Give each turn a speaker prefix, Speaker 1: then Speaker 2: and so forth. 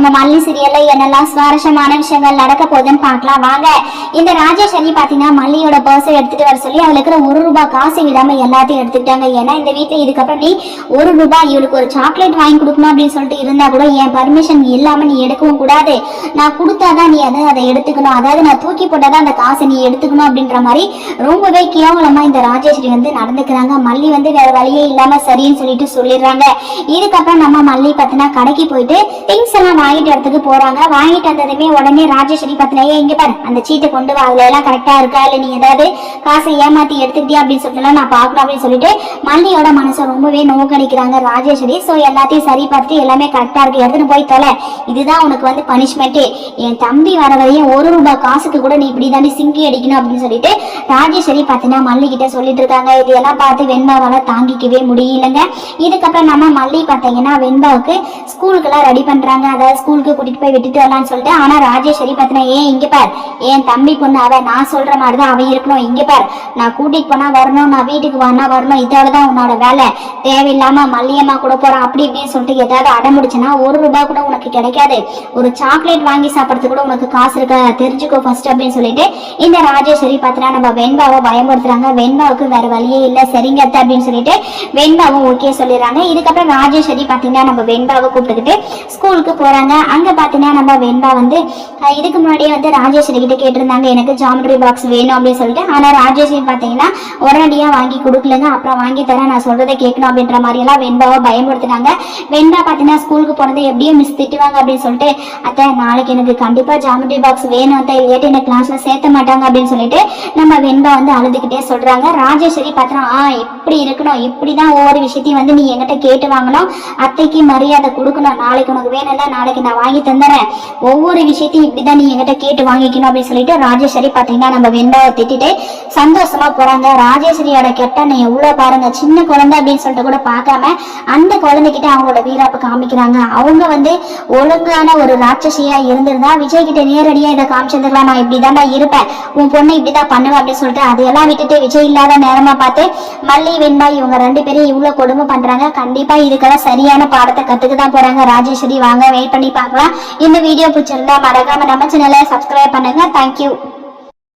Speaker 1: நம்ம மல்லி சீரியல்ல என்னெல்லாம் சுவாரஸ்யமான விஷயங்கள் நடக்க போகுதுன்னு பார்க்கலாம் வாங்க. இந்த ராஜேஸ்வரி பாத்தீங்கன்னா மல்லியோட பர்ஸை எடுத்துட்டு வர சொல்லி அவளுக்கு இருக்கிற ₹1 காசு விடாம எல்லாத்தையும் எடுத்துக்கிட்டாங்க. ஏன்னா இந்த வீட்டுல இதுக்கப்புறம் நீ ₹1 இவளுக்கு ஒரு சாக்லேட் வாங்கி கொடுக்கணும் அப்படின்னு சொல்லிட்டு இருந்தா கூட என் பர்மிஷன் இல்லாம நீ எடுக்கவும் கூடாது, நான் கொடுத்தாதான் நீ அதை எடுத்துக்கணும், அதாவது நான் தூக்கி போட்டாதான் அந்த காசை நீ எடுத்துக்கணும் அப்படின்ற மாதிரி ரொம்பவே கேவலமா இந்த ராஜேஸ்வரி நடந்துக்கிறாங்க. மல்லி வேற வழியே இல்லாம சரின்னு சொல்லிட்டு சொல்லிடுறாங்க. இதுக்கப்புறம் நம்ம மல்லி பாத்தீங்கன்னா கடைக்கு போயிட்டு திங்ஸ் எல்லாம் வாங்கிட்டு இடத்துக்கு போறாங்க. வாங்கிட்டு வந்ததுமே உடனே ராஜேஸ்வரி பாத்தீங்கன்னா இங்க பாரு அந்த சீட்டை கொண்டு வா, அதுல எல்லாம் கரெக்டா இருக்கா இல்ல நீ ஏதாவது காசை ஏமாத்தி எடுத்துக்கிட்டியா அப்படின்னு சொல்லிட்டு நான் பாக்கணும் அப்படின்னு சொல்லிட்டு மல்லியோட மனசை ரொம்பவே நோக்கடிக்கிறாங்க ராஜேஸ்வரி. சோ எல்லாத்தையும் சரி பார்த்துட்டு எல்லாமே கரெக்டா இருக்கு, எடுத்துன்னு போய் தொலை, இதுதான் உனக்கு பனிஷ்மெண்ட், என் தம்பி வர வரையும் ₹1 காசுக்கு கூட நீ இப்படி தாண்டி சிங்கி அடிக்கணும் அப்படின்னு சொல்லிட்டு ராஜேஸ்வரி பாத்தீங்கன்னா மல்லி கிட்ட சொல்லிட்டு இருக்காங்க. இதெல்லாம் பார்த்து வெண்பாவால தாங்கிக்கவே முடியலங்க. இதுக்கப்புறம் நம்ம மல்லி பாத்தீங்கன்னா வெண்பாவுக்கு ஸ்கூலுக்கெல்லாம் ரெடி பண்றாங்க, அதாவது ஸ்கூலுக்கு கூட்டிட்டு போய் விட்டுட்டு வரலாம்னு சொல்லிட்டு. ஆனா ராஜேஸ்வரி பாத்தீங்கன்னா ஏன் இங்க பார், என் தம்பி பொண்ணு அவ, நான் சொல்ற மாதிரிதான் அவ இருக்கணும், இங்க பார் நான் கூட்டிட்டு போனா வரணும், நான் வீட்டுக்கு வானா வரணும், இதோடதான் உன்னோட வேலை, தேவையில்லாம மல்லியம்மா கூட போறான் அப்படி இப்படின்னு சொல்லிட்டு ஏதாவது அடம்பிடிச்சுன்னா ₹1 கூட உனக்கு கிடைக்காது, ஒரு சாக்லேட் வாங்கி சாப்பிடறதுக்கு கூட உனக்கு காசு இருக்க தெரிஞ்சுக்கோ ஃபர்ஸ்ட் அப்படின்னு சொல்லிட்டு இந்த ராஜேஸ்வரி பாத்தீங்கன்னா நம்ம வெண்பாவை பயன்படுத்துறாங்க. வெண்பாவுக்கு வேற வழியே இல்ல, சரிங்க அப்படின்னு சொல்லிட்டு வெண்பாவும் ஓகே சொல்லிடுறாங்க. இதுக்கப்புறம் ராஜேஸ்வரி பாத்தீங்கன்னா நம்ம வெண்பாவை கூப்பிட்டுக்கிட்டு ஸ்கூலுக்கு போறாங்க. அங்க பாத்தீங்கன்னா நம்ம வெண்பா இதுக்கு முன்னாடியே ராஜேஸ்வரி கிட்ட கேட்டிருந்தாங்க எனக்கு ஜாமெட்ரி பாக்ஸ் வேணும் அப்படின்னு சொல்லிட்டு. ஆனா ராஜேஸ்வரி பாத்தீங்கன்னா உடனடியா வாங்கி கொடுக்கலங்க. அப்புறம் வாங்கி தரேன், நான் சொல்றதை கேட்கணும் அப்படின்ற மாதிரி எல்லாம் வெண்பாவை பயன்படுத்தினாங்க. வெண்பா பாத்தீங்கன்னா ஸ்கூலுக்கு போனது எப்படியும் மிஸ் திட்டுவாங்க அப்படின்னு சொல்லிட்டு அத்தை நாளைக்கு எனக்கு கண்டிப்பா ஜாமெட்ரி பாக்ஸ் வேணும் அத்தை, இல்லையாட்டி என்ன கிளாஸ்ல சேர்த்த மாட்டாங்க அப்படின்னு சொல்லிட்டு நம்ம வெண்பா அழுதுகிட்டே சொல்றாங்க. ராஜேஸ்வரி பாத்தீங்கன்னா இப்படி இருக்கணும், இப்படிதான் ஒவ்வொரு விஷயத்தையும் நீ என்கிட்ட கேட்டு வாங்கணும், அத்தைக்கு மரியாதை கொடுக்கணும், நாளைக்கு உனக்கு வேணும்ல நாளைக்கு நான் வாங்கி தந்துறேன், ஒவ்வொரு விஷயத்தையும் இப்படிதான் நீ என்கிட்ட கேட்டு வாங்கிக்கணும் அப்படின்னு சொல்லிட்டு ராஜேஸ்வரி பாத்தீங்கன்னா நம்ம வெண்பாவை திட்டிட்டு சந்தோஷமா போறாங்க. ராஜேஸ்வரியோட கெட்டனை எவ்வளவு பாருங்க, சின்ன குழந்தை அப்படின்னு சொல்லிட்டு கூட பார்க்காம அந்த குழந்தைகிட்ட அவங்களோட வீராப்பு காமிக்கிறாங்க. அவங்க ஒழுங்கான ஒரு ராட்சசியா இருந்திருந்தா விஜய் கிட்ட நேரடியா இதை காமிச்சிருந்துக்கலாம், நான் இப்படிதான் இருப்பேன், உன் பொண்ணு இப்படிதான் பண்ணுவேன் அப்படின்னு சொல்லிட்டு அதையெல்லாம் விட்டுட்டு விஜய் இல்லாத நேரமா பார்த்து மல்லி வெண்பா இவங்க 2 பேரும் இவ்வளவு கொடுமை பண்றாங்க. கண்டிப்பா இதுக்கெல்லாம் சரியான பாடத்தை கத்துக்குதான் போறாங்க ராஜேஸ்வரி. வாங்க வெயிட் பண்ணி பார்க்கலாம். இந்த வீடியோ பிடிச்சிருந்தா மறக்காம நம்ம சேனலை சப்ஸ்கிரைப் பண்ணுங்க. தேங்க்யூ.